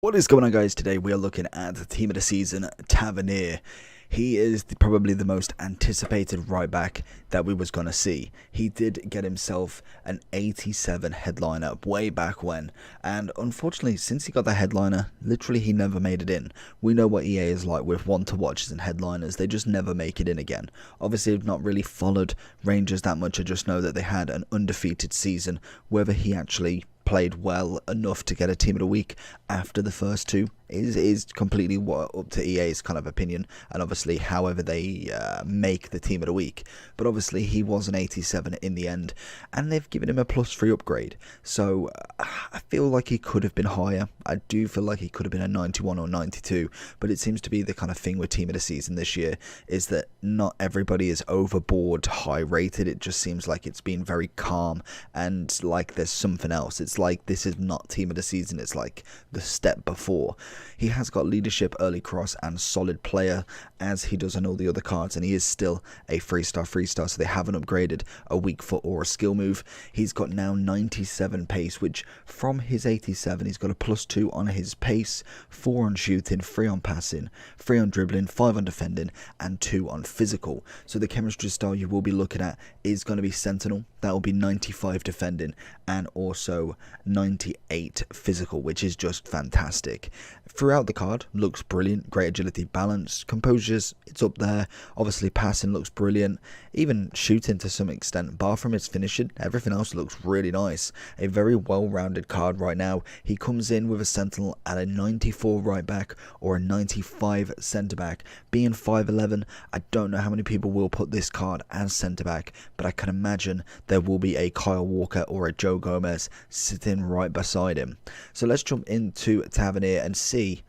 What is going on, guys? Today we are looking at the team of the season, Tavernier. He is probably the most anticipated right back that we was going to see. He did get himself an 87 headliner way back when, and unfortunately since he got the headliner, literally he never made it in. We know what EA is like with one to watches and headliners, they just never make it in again. Obviously I've not really followed Rangers that much, I just know that they had an undefeated season. Whether he actually played well enough to get a team of the week after the first two is completely up to EA's kind of opinion, and obviously however they make the team of the week. But obviously he was an 87 in the end, and they've given him a +3 upgrade, so I feel like he could have been higher. I do feel like he could have been a 91 or 92, but it seems to be the kind of thing with team of the season this year, is that not everybody is overboard high rated. It just seems like it's been very calm, and like there's something else. It's like this is not team of the season, it's like the step before. He has got leadership, early cross, and solid player, as he does on all the other cards, and he is still a 3-star, so they haven't upgraded a weak foot or a skill move. He's got now 97 pace, which from his 87, he's got a +2 on his pace, 4 on shooting, 3 on passing, 3 on dribbling, 5 on defending, and 2 on physical. So the chemistry style you will be looking at is going to be Sentinel. That will be 95 defending and also 98 physical, which is just fantastic. Throughout the card, looks brilliant. Great agility, balance, composures, it's up there. Obviously passing looks brilliant, even shooting to some extent. Bar from its finishing, everything else looks really nice. A very well-rounded card right now. He comes in with a Sentinel at a 94 right back or a 95 centre back. Being 5'11", I don't know how many people will put this card as centre back, but I can imagine there will be a Kyle Walker or a Joe Gomez sitting right beside him. So let's jump into Tavernier and see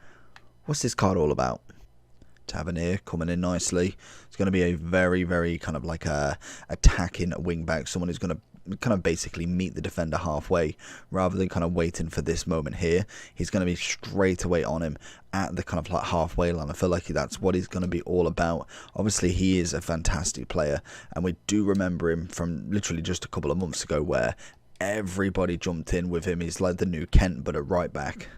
what's this card all about. Tavernier coming in nicely. It's going to be a very kind of like a attacking wing back, someone who's going to kind of basically meet the defender halfway rather than kind of waiting for this moment here. He's going to be straight away on him at the kind of like halfway line. I feel like that's what he's going to be all about. Obviously he is a fantastic player, and we do remember him from literally just a couple of months ago where everybody jumped in with him. He's like the new Kent but at right back.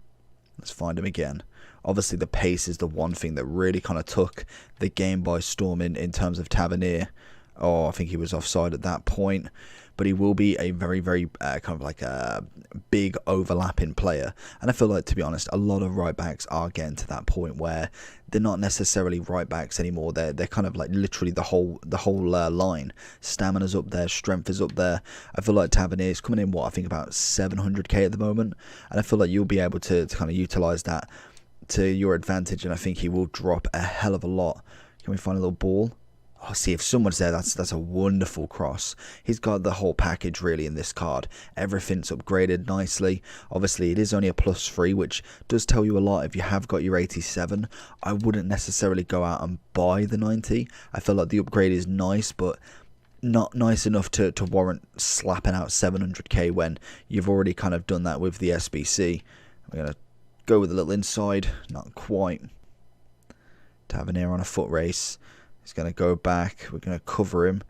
Let's find him again. Obviously the pace is the one thing that really kind of took the game by storm in terms of Tavernier. Oh, I think he was offside at that point. But he will be a very kind of like a big overlapping player. And I feel like, to be honest, a lot of right backs are getting to that point where they're not necessarily right backs anymore. They're kind of like literally the whole line. Stamina's up there, strength is up there. I feel like Tavernier is coming in, what, I think about 700k at the moment. And I feel like you'll be able to kind of utilize that to your advantage, and I think he will drop a hell of a lot. Can we find a little ball? Oh, see, if someone's there, that's a wonderful cross. He's got the whole package really in this card. Everything's upgraded nicely. Obviously, it is only a +3, which does tell you a lot. If you have got your 87, I wouldn't necessarily go out and buy the 90. I feel like the upgrade is nice, but not nice enough to warrant slapping out 700k when you've already kind of done that with the SBC. We're going to go with a little inside, not quite. Tavernier on a foot race. He's going to go back. We're going to cover him.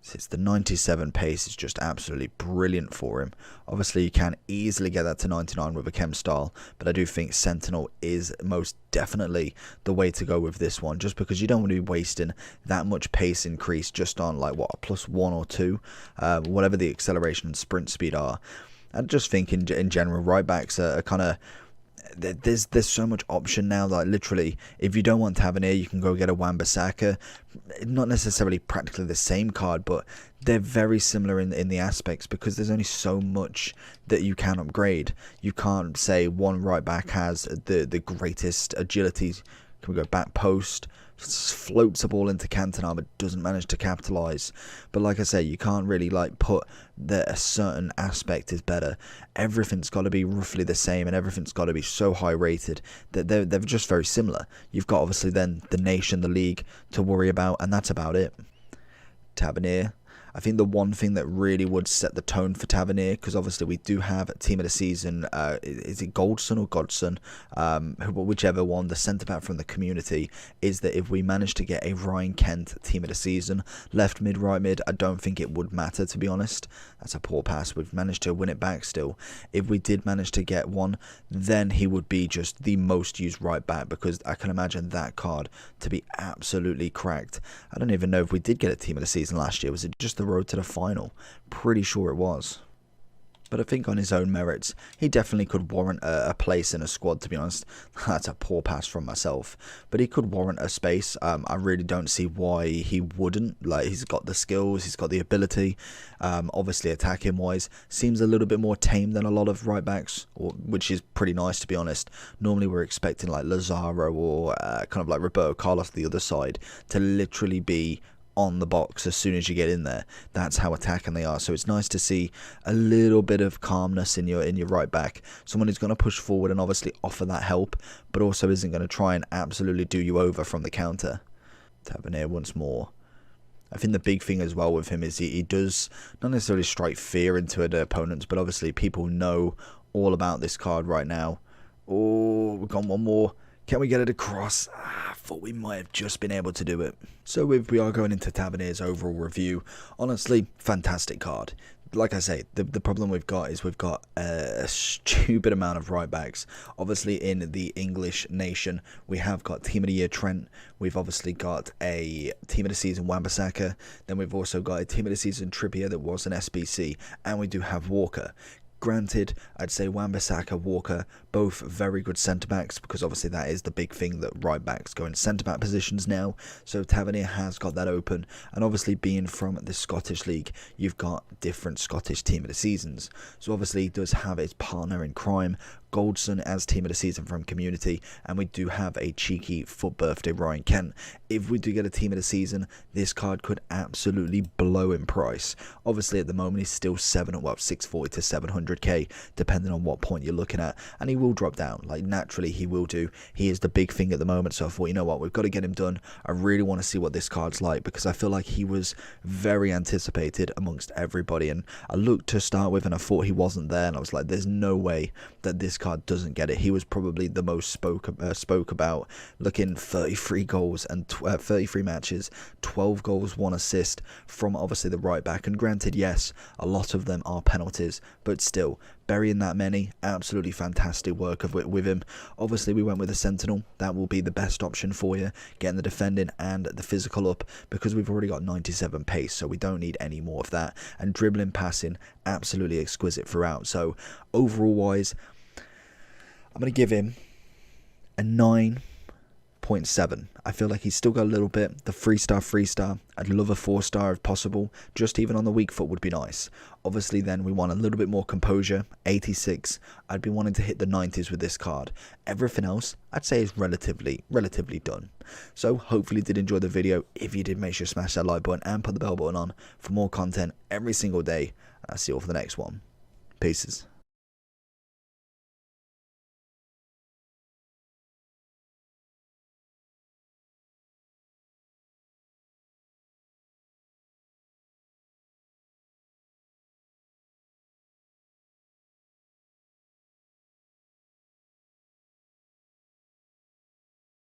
It's the 97 pace is just absolutely brilliant for him. Obviously, you can easily get that to 99 with a chem style, but I do think Sentinel is most definitely the way to go with this one, just because you don't want to be wasting that much pace increase just on like what, a +1 or 2, whatever the acceleration and sprint speed are. I just think in general, right backs are kind of, there's so much option now. Like literally, if you don't want Tavernier, you can go get a Wan-Bissaka. Not necessarily practically the same card, but they're very similar in the aspects, because there's only so much that you can upgrade. You can't say one right back has the greatest agility. Can we go back post? Floats the ball into Cantona but doesn't manage to capitalise. But like I say, you can't really like put that a certain aspect is better. Everything's got to be roughly the same, and everything's got to be so high rated that they're just very similar. You've got obviously then the nation, the league to worry about, and that's about it. Tavernier, I think the one thing that really would set the tone for Tavernier, because obviously we do have Team of the Season, is it Goldson or Godson, whichever one, the centre-back from the community, is that if we manage to get a Ryan Kent Team of the Season, left mid, right mid, I don't think it would matter, to be honest. That's a poor pass. We've managed to win it back still. If we did manage to get one, then he would be just the most used right back, because I can imagine that card to be absolutely cracked. I don't even know if we did get a Team of the Season last year. Was it just the road to the final? Pretty sure it was. But I think on his own merits, he definitely could warrant a place in a squad, to be honest. That's a poor pass from myself. But he could warrant a space. I really don't see why he wouldn't. Like, he's got the skills, he's got the ability. Obviously, attacking wise, seems a little bit more tame than a lot of right backs, which is pretty nice, to be honest. Normally, we're expecting like Lazaro or kind of like Roberto Carlos the other side to literally be on the box as soon as you get in there. That's how attacking they are. So it's nice to see a little bit of calmness in your right back. Someone who's going to push forward and obviously offer that help, but also isn't going to try and absolutely do you over from the counter. Tavernier once more. I think the big thing as well with him is he does not necessarily strike fear into the opponents, but obviously people know all about this card right now. Oh, we've got one more. Can we get it across? I thought we might have just been able to do it. So if we are going into Tavernier's overall review, honestly, fantastic card. Like I say, the problem we've got is we've got a stupid amount of right backs. Obviously, in the English nation, we have got Team of the Year Trent. We've obviously got a Team of the Season Wan-Bissaka. Then we've also got a Team of the Season Trippier that was an SBC. And we do have Walker. Granted, I'd say Wan-Bissaka, Walker, both very good centre-backs, because obviously that is the big thing, that right-backs go in centre-back positions now. So Tavernier has got that open, and obviously being from the Scottish League, you've got different Scottish Team of the Seasons. So obviously he does have his partner in crime, Goldson, as Team of the Season from Community, and we do have a cheeky foot birthday Ryan Kent. If we do get a Team of the Season, this card could absolutely blow in price. Obviously at the moment he's still 640 to 700k, depending on what point you're looking at, and he will drop down, like naturally he will do. He is the big thing at the moment, so I thought, you know what, we've got to get him done. I really want to see what this card's like, because I feel like he was very anticipated amongst everybody, and I looked to start with and I thought he wasn't there, and I was like, there's no way that this card doesn't get it. He was probably the most spoke about, looking 33 goals and 33 matches, 12 goals, 1 assist from obviously the right back. And granted, yes, a lot of them are penalties, but still, burying that many, absolutely fantastic work with him. Obviously we went with a Sentinel. That will be the best option for you, getting the defending and the physical up, because we've already got 97 pace, so we don't need any more of that. And dribbling, passing, absolutely exquisite throughout. So overall wise, I'm going to give him a 9.7. I feel like he's still got a little bit. The 3-star. I'd love a 4-star if possible. Just even on the weak foot would be nice. Obviously then we want a little bit more composure. 86. I'd be wanting to hit the 90s with this card. Everything else I'd say is relatively done. So hopefully you did enjoy the video. If you did, make sure to smash that like button and put the bell button on for more content every single day. And I'll see you all for the next one. Peace.